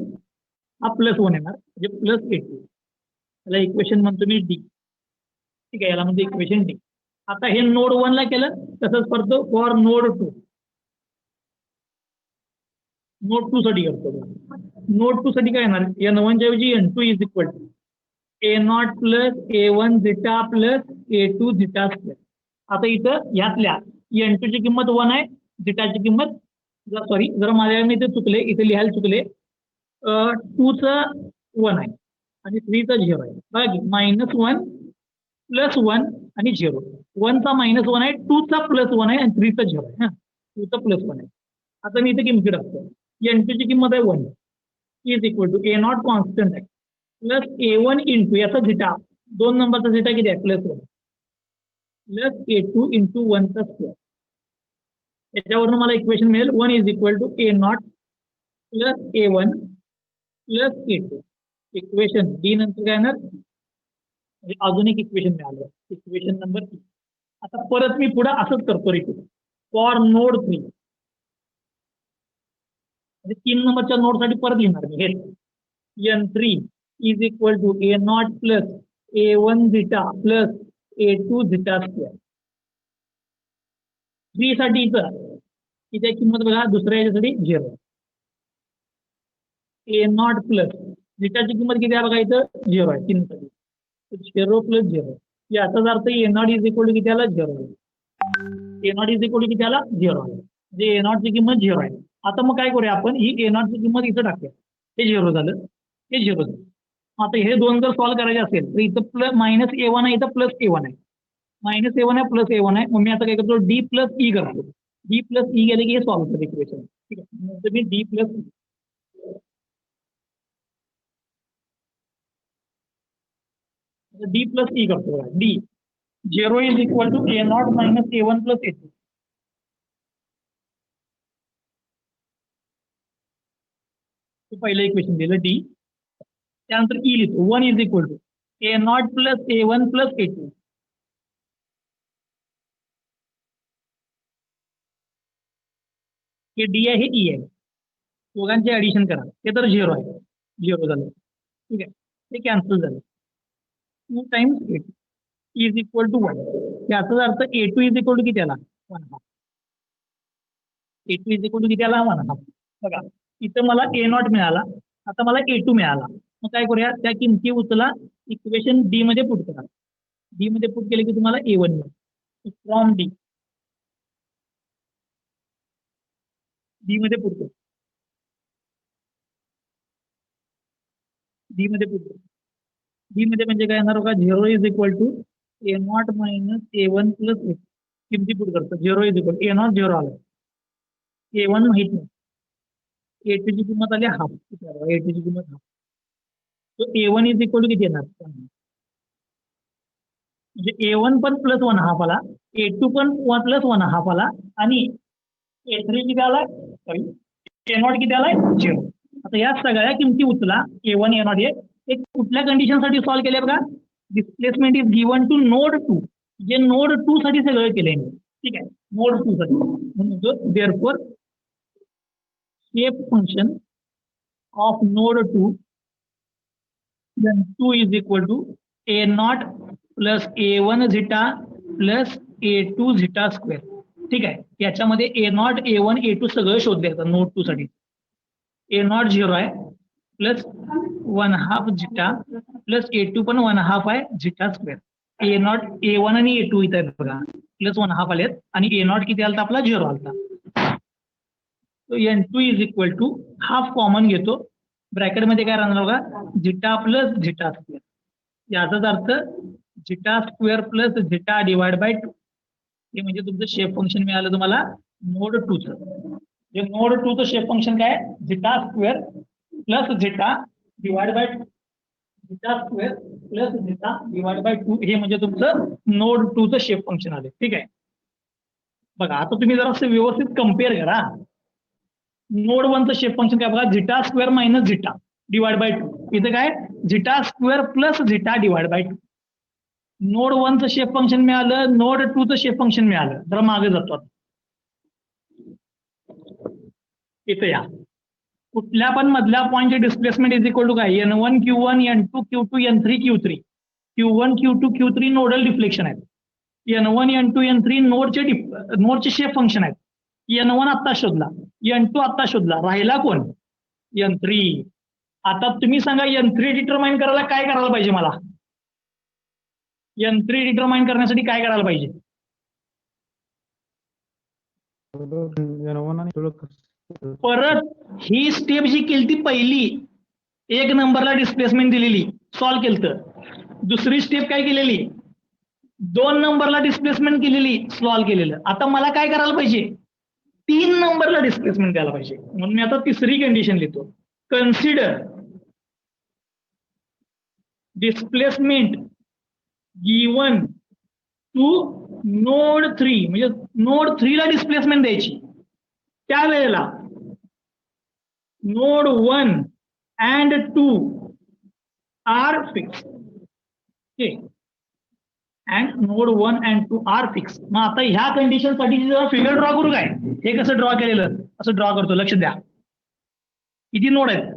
S1: हा +1 येणार म्हणजे प्लस A2. याला इक्वेशन म्हणतो मी D. ठीक आहे. याला म्हणजे इक्वेशन D. आता हे नोड 1 ला केलं तसंच करतो फॉर नोड 2. नोड 2 साठी करतो. नोड 2 साठी काय येणार, N1 च्या ऐवजी N2 is equal to A0 plus A1 zeta plus A2 zeta square. आता इथं यातल्या N2 ची किंमत 1 आहे, झिटाची किंमत सॉरी जरा माझ्या इथे चुकले, इथे लिहायला चुकले. 2 चा 1 आहे आणि 3 चा 0 आहे. बघा की -1 +1 आणि 0. 1 चा -1 आहे, 2 चा +1 आहे आणि 3 चा 0 आहे. 2 चा +1 आहे. आता मी इथे किमती टाकतो. N2 ची किंमत आहे 1 is equal to A0 constant आहे प्लस A1 इंटू याचा झिटा 2 नंबरचा झिटा किती आहे +1 प्लस A2 इंटू 1 चा स्क्वेअर. याच्यावरून मला इक्वेशन मिळेल 1 is equal to A0 plus A1 plus A2. Equation D नंतर काय येणार, अजून एक इक्वेशन मिळालं, इक्वेशन नंबर 3. आता परत मी पुढे असंच करतो रिपीट फॉर नोड 3 म्हणजे 3 नंबरच्या नोड साठी परत लिहिणार मी हेच N3 is equal to A0 plus A1 zeta plus A2 zeta square. 3 साठी इथं इथे किंमत बघा दुसऱ्या याच्यासाठी 0. A0 प्लस झिटाची किंमत किती आहे बघा इथं 0 आहे 3 साठी 0 प्लस 0. याचाच अर्थ A0 इज इक्वल टू किती आला 0 आहे. A0 इज इक्वल टू किती आला 0 आहे म्हणजे A0 ची किंमत 0 आहे. आता मग काय करूया आपण, ही A0 ची किंमत इथं टाकूया. हे 0 झालं, हे 0 झालं. आता हे दोन जर सॉल्व्ह करायचे असेल तर इथं -A1 आहे, इथं +A1 आहे. -A1 आहे +A1 आहे. मग मी आता काय करतो D प्लस E करतो. D प्लस E गेले की हे सॉल्व्ह होतं इक्वेशन. ठीक आहे. नंतर मी D plus D plus E करतो बघा. D 0 is equal to A0 minus A1 plus A2. पहिलं इक्वेशन दिलं D. त्यानंतर E लिहितो 1 is equal to A0 plus A1 plus A2. हे D आहे, हे E आहे. दोघांचे ऍडिशन करा. ते तर 0 आहे, 0 झालं. ठीक आहे, हे कॅन्सल झालं. 2 times A2 is equal to 1. याचाच अर्थ A2 इज इक्वल टू किती आला? 1/2. A2 इज इक्वल टू किती आला? 1/2. बघा, इथं मला A0 मिळाला, आता मला A2 मिळाला. मग काय करूया, त्या किमती उचला, इक्वेशन डी मध्ये पुट करा. डी मध्ये पुट केले की तुम्हाला A1 मिळेल. फ्रॉम डी मध्ये पुट करा. डी मध्ये पुट करा. डी मध्ये म्हणजे काय येणार बघा, 0 is equal to A0 minus A1 plus A. किमती पुट करतो. 0 इज इक्वल A0 0 आला, A1 माहित नाही, A2 ची किंमत आली हाफ. A2 ची किंमत हाफ. तो A1 इज इक्वल टू किती येणार? म्हणजे A1 पण प्लस 1/2 आला, A2 पण प्लस 1/2 आला, आणि A3 किती आलाय? सॉरी, A0 किती आलाय? 0. आता या सगळ्या किमती उचला, A1 A0 हे एक कुठल्या कंडिशन साठी सॉल्व्ह केले बघा? Displacement is given to node 2. जे नोड 2 साठी सगळं केलंय मी. ठीक आहे, नोड 2 साठी. म्हणून therefore shape function of node 2 N2 is equal to A0 plus A1 zeta plus A2 zeta square. ठीक आहे, याच्यामध्ये A0 A1 A2 सगळं शोधले जातं नोड 2 साठी. A0 0 आहे, प्लस 1/2 झिटा प्लस A2 पण 1/2 आहे झिटा स्क्वेअर. A0 A1 आणि A2 इथं आहेत बघा, प्लस 1/2 आलेत, आणि A0 किती आलता आपला? 0 आलता. तो N2 is equal to half common घेतो, ब्रॅकेट मध्ये काय राहणार बघा, झिटा प्लस झिटा स्क्वेअर. याचाच अर्थ zeta square plus zeta divide by 2. हे म्हणजे तुमचं शेप फंक्शन मिळालं तुम्हाला नोड 2 चं. जे नोड 2 चं शेप फंक्शन काय? Zeta square plus zeta divide by 2. Zeta square plus zeta divide by 2 हे म्हणजे तुमचं नोड 2 चं शेप फंक्शन आले. ठीक आहे, बघा आता तुम्ही जरा असं व्यवस्थित कम्पेअर करा. नोड 1 चं शेप फंक्शन काय बघा, zeta square minus zeta divide by 2. इथं काय? Zeta square plus zeta divide by 2. Node 1 चं शेप फंक्शन मिळालं, नोड 2 चं शेप फंक्शन मिळालं. जरा मागे जातो, इथं या. कुठल्या पण मधल्या पॉईंटचे डिस्प्लेसमेंट इज इक्वल टू काय? N1 Q1 N2 Q2 N3 Q3. Q1 Q2 Q3 nodal deflection आहेत. N1 N2 N3 नोडचे शेप फंक्शन आहेत. N1 आत्ता शोधला, N2 आत्ता शोधला, राहिला कोण? N3. आता तुम्ही सांगा N3 डिटरमाइन करायला काय करायला पाहिजे मला? N3 डिटरमाइन करण्यासाठी काय करायला पाहिजे? परत ही स्टेप जी केली ती पहिली, 1 नंबरला डिस्प्लेसमेंट दिलेली, सॉल्व्ह केलं. दुसरी स्टेप काय केलेली? 2 नंबरला डिस्प्लेसमेंट केलेली, सॉल्व्ह केलेलं. आता मला काय करायला पाहिजे? 3 नंबरला डिस्प्लेसमेंट द्यायला पाहिजे. म्हणून मी आता तिसरी कंडिशन लिहितो. Consider displacement given to node 3. म्हणजे नोड 3 ला डिस्प्लेसमेंट द्यायची. त्यावेळेला node 1 and 2 are fixed. And node 1 and 2 are fixed. मग आता ह्या कंडिशन साठी फिगर ड्रॉ करू काय? हे कसं ड्रॉ केलेलं? असं ड्रॉ करतो, लक्ष द्या. किती नोड आहेत?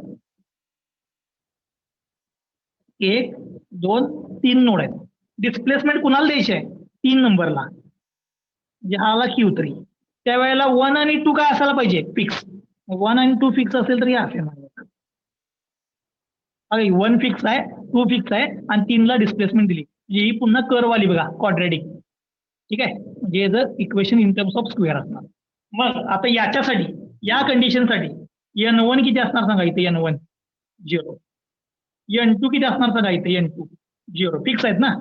S1: 1 2 3 नोड आहेत. डिस्प्लेसमेंट कुणाला द्यायची आहे? 3 नंबरला, म्हणजे हा आला Q3. त्यावेळेला 1 आणि 2 काय असायला पाहिजे? फिक्स. 1 आणि 2 फिक्स असेल तर हे असे म्हणतात. 1 फिक्स आहे, 2 फिक्स आहे, आणि 3 ला डिस्प्लेसमेंट दिली. म्हणजे ही पुन्हा कर्व आली बघा, क्वाड्रॅटिक. ठीक आहे, म्हणजे याचं equation in terms of square असणार. मग आता याच्यासाठी, या कंडिशनसाठी N1 किती असणार सांगा? इथे N1 0. N2 किती असणार सांगा? इथे N2 0. फिक्स आहेत ना.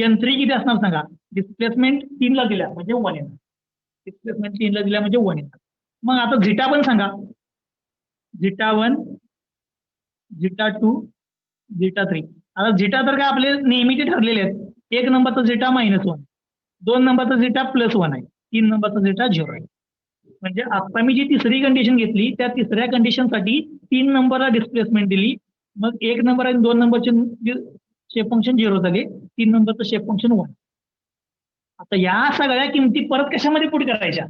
S1: N3 किती असणार सांगा? डिस्प्लेसमेंट 3 ला दिल्या म्हणजे 1 येणार. डिस्प्लेसमेंट 3 ला दिल्या म्हणजे 1 येणार. मग आता झिटा पण सांगा. Zeta 1, zeta 2, zeta 3. आता झिटा तर काय आपले नेहमीचे ठरलेले आहेत. 1 नंबरचा झिटा -1, 2 नंबरचा झिटा +1 आहे, 3 नंबरचा झिटा 0 आहे. म्हणजे आता मी जी तिसरी कंडिशन घेतली, त्या तिसऱ्या कंडिशनसाठी 3 नंबरला डिस्प्लेसमेंट दिली. मग 1 नंबर आणि 2 नंबरचे शेप फंक्शन 0 झाले, 3 नंबरचं शेप फंक्शन 1. आता या सगळ्या किमती परत कशामध्ये पुट करायच्या?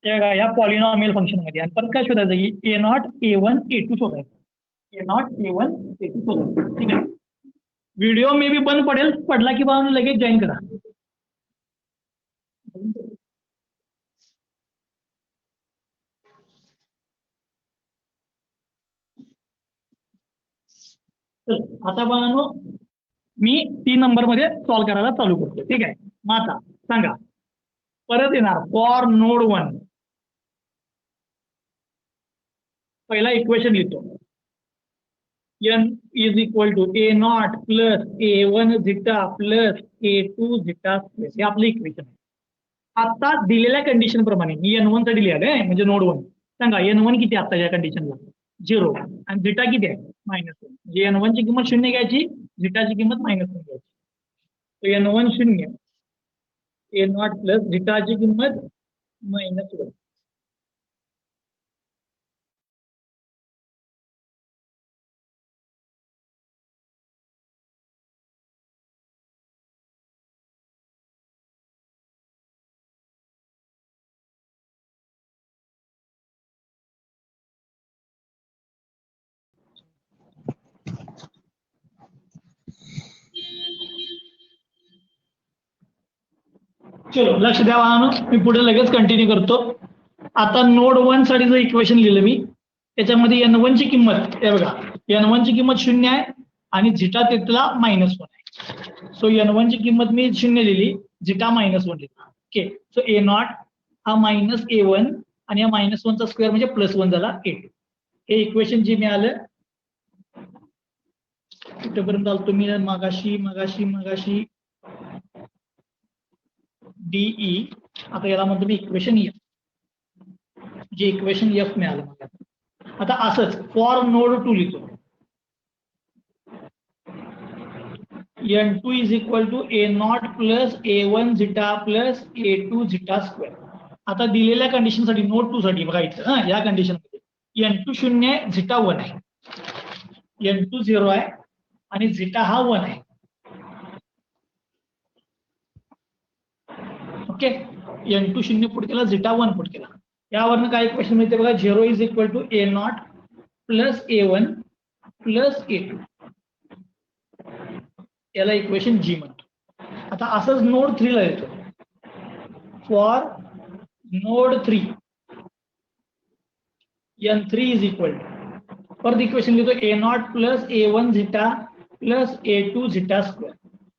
S1: या पॉलिनॉमियल फंक्शन मध्ये. आणि परत काय शोधायचं? A0 A1 A2 शोधायचं. A0 A1 A2 ठीक आहे. व्हिडिओ मे बी बंद पडेल, पडला की बघा लगेच जॉईन करा. आता बघा मी 3 नंबर मध्ये सॉल्व्ह करायला चालू करतो. ठीक आहे. मग आता सांगा परत येणार फॉर नोड 1 पहिला इक्वेशन लिहितो. n is equal to A0 plus A1 zeta plus A2 zeta square हे आपलं इक्वेशन आहे. आता दिलेल्या कंडिशन प्रमाणे मी N1 साठी लिहिलंय म्हणजे नोड 1. सांगा N1 किती आता या कंडिशनला 0 आणि झिटा किती आहे -1. म्हणजे N1 ची किंमत 0 घ्यायची, झिटाची किंमत -1 घ्यायची. तो N1 0 A0 प्लस झिटाची किंमत -1. चलो लक्ष द्या वाहनो, मी पुढे लगेच कंटिन्यू करतो. आता नोड 1 साठी जो इक्वेशन लिहिलं मी त्याच्यामध्ये N1 ची किंमत हे बघा, N1 ची किंमत 0 आहे आणि झिटा तिथला -1 आहे. सो N1 ची किंमत मी 0 लिहिली, झिटा -1 लिहिला. ओके. सो A0 हा -A1 आणि या -1 चा स्क्वेअर म्हणजे +1 झाला A2. हे इक्वेशन जे मिळालं कुठेपर्यंत आलो मी मगाशी DE. आता याला म्हणतो मी इक्वेशन F, जे इक्वेशन F मिळालं मला. आता असंच फॉर नोड 2 लिहितो. N2 is equal to A0 plus A1 zeta plus A2 zeta square. आता दिलेल्या कंडिशन साठी नोड 2 साठी बघा इथं या कंडिशन मध्ये N2 0 आहे, झिटा 1 आहे. N2 0 आहे आणि झिटा हा 1 आहे. ओके. N2 0 पुट केला, झिटा 1 पुट केला. यावरनं काय इक्वेशन मिळते बघा, 0 is equal to A0 plus A1 plus A2. याला इक्वेशन G म्हणतो. आता असंच नोड 3 ला येतो. For node 3 N3 is equal to परत इक्वेशन लिहितो A0 plus A1 zeta plus A2 zeta square.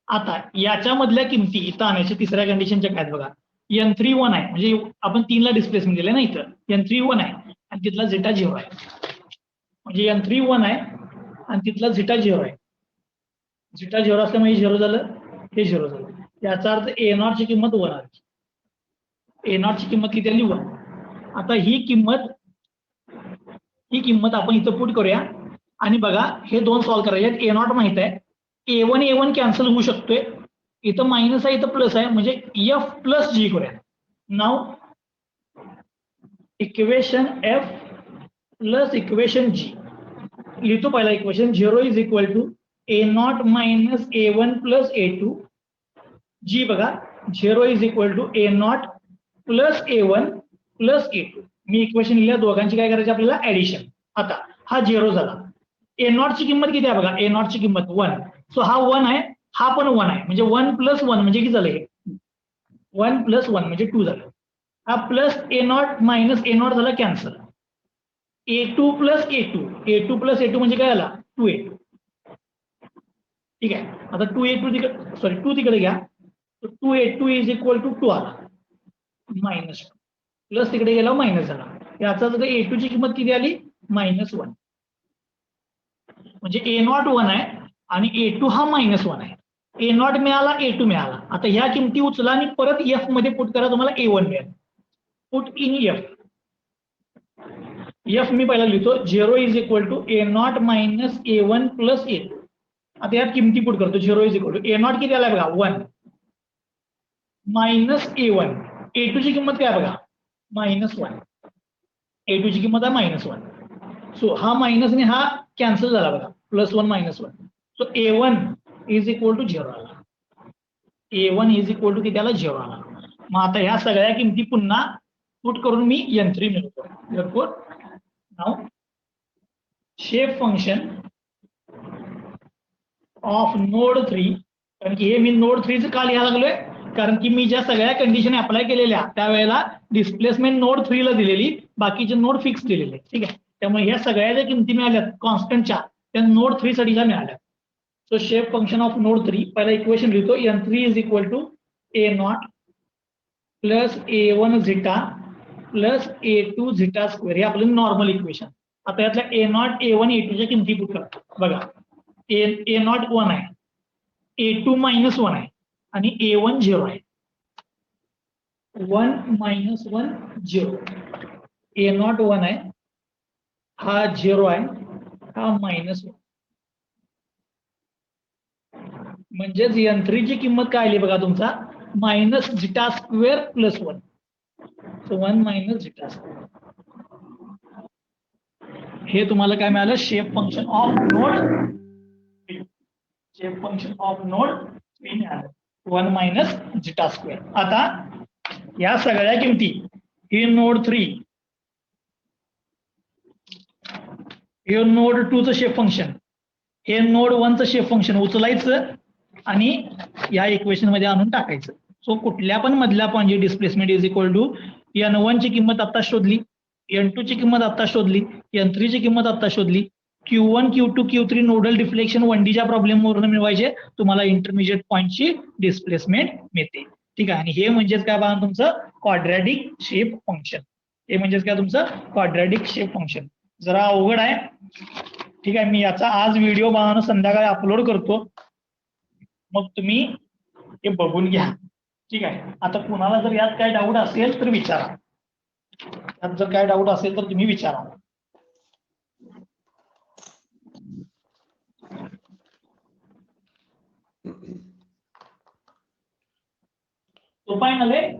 S1: आता याच्यामधल्या किमती इथं आणायच्या तिसऱ्या कंडिशनच्या काय बघा, N3 1 आहे म्हणजे आपण 3 ला डिस्प्लेसमेंट दिले ना, इथं N3 1 आहे आणि तिथला झिटा 0 आहे. म्हणजे N3 1 आहे आणि तिथला झिटा 0 आहे. झिटा 0 असल्यामुळे 0 झालं, हे 0 झालं. याचा अर्थ A0 ची किंमत 1 आली. A0 ची किंमत किती आली 1. आता ही किंमत आपण इथं पुट करूया आणि बघा हे दोन सॉल्व्ह करायचे. A0 माहित आहे, A1 कॅन्सल होऊ शकतोय, इथं मायनस आहे इथं प्लस आहे म्हणजे F प्लस G करूया. नाव equation F plus equation G लिहितो. पहिला equation 0 is equal to A0 minus A1 plus A2. G बघा 0 is equal to A0 plus A1 plus A2. मी इक्वेशन लिहिल्या, दोघांची काय करायची आपल्याला ऍडिशन. आता हा 0 झाला. A0 ची किंमत किती आहे बघा, A0 ची किंमत 1. सो हा 1 आहे, हा पण 1 आहे म्हणजे 1 प्लस 1 म्हणजे किती झालं, हे 1 प्लस 1 म्हणजे 2 झालं. हा प्लस A0 मायनस A0 झाला cancel. A2 plus A2 plus A2 म्हणजे काय झाला 2A2. ठीक आहे. आता 2A2 तिकडे, सॉरी 2 तिकडे घ्या, 2A2 इज इक्वल टू 2 आला मायनस 2 प्लस तिकडे गेला मायनस झाला. याचा जर A2 ची किंमत किती आली -1. म्हणजे A0 1 आहे आणि A2 हा -1 आहे. A0 मिळाला, A2 मिळाला. आता ह्या किमती उचला आणि परत F मध्ये पुट करा, तुम्हाला A1 मिळेल. पुट इन F मी पहिला लिहितो 0 is equal to A0 minus A1 plus A2. आता यात किमती पुट करतो. 0 इज इक्वल टू A0 किती आलाय बघा 1 मायनस A1. A2 ची किंमत काय बघा -1. A2 ची किंमत आहे -1. सो हा मायनस ने हा कॅन्सल झाला बघा, +1 -1. So A1 is equal to 0 आला. A1 इज इक्वल टू किती आला 0 आला. मग आता ह्या सगळ्या किमती पुन्हा पुट करून मी N3 मिळतो. नाव शेप फंक्शन ऑफ नोड 3, कारण की हे मी नोड 3 का लिहायला लागलोय, कारण की मी ज्या सगळ्या कंडिशन अप्लाय केलेल्या त्यावेळेला डिस्प्लेसमेंट नोड 3 ला दिलेली, बाकीचे नोड फिक्स दिलेले. ठीक आहे, त्यामुळे ह्या सगळ्या ज्या किमती मिळाल्या कॉन्स्टंटच्या त्या नोड 3 साठीच्या मिळाल्या. So shape function of node 3, पहिला इक्वेशन लिहितो, n3 is equal to a0 plus a1 zeta plus a2 zeta square, हे आपलं नॉर्मल इक्वेशन. आता यातल्या a0 a1 a2 च्या किमती पुट करा. बघा a0 1 आहे, a2 -1 आहे आणि a1 0 आहे. 1 - 1 0, a0 1 आहे, हा 0 आहे, हा -1. म्हणजेच n3 ची किंमत काय आली बघा, तुमचा minus zeta square plus 1. So 1 - zeta square. हे तुम्हाला काय मिळालं, shape function of node, shape function of node 3 मिळालं, 1 - झिटा स्क्वेअर. आता या सगळ्या किमती, हे नोड 3, हे नोड 2 चं शेप फंक्शन, हे नोड 1 चं शेप फंक्शन उचलायचं आणि या इक्वेशन मध्ये आणून टाकायचं. सो कुठल्या पण मधल्या पॉईंटची displacement is equal to n1 ची किंमत आता शोधली, n2 ची किंमत आता शोधली, n3 ची किंमत आता शोधली, Q1 Q2 Q3 nodal deflection 1D च्या प्रॉब्लेम वरून मिळवायचे, तुम्हाला इंटरमिजिएट पॉईंटची डिस्प्लेसमेंट मिळते. ठीक आहे, आणि हे म्हणजेच काय बघा तुमचं क्वाड्रॅटिक शेप फंक्शन. हे म्हणजेच काय तुमचं क्वाड्रॅटिक शेप फंक्शन. जरा अवघड आहे. ठीक आहे, मी याचा आज व्हिडिओ बनवून संध्याकाळी अपलोड करतो, मग तुम्ही हे बघून घ्या. ठीक आहे, आता कुणाला जर यात काय डाऊट असेल तर विचारा, यात जर काय डाऊट असेल तर तुम्ही विचारा. तो फायनल आहे.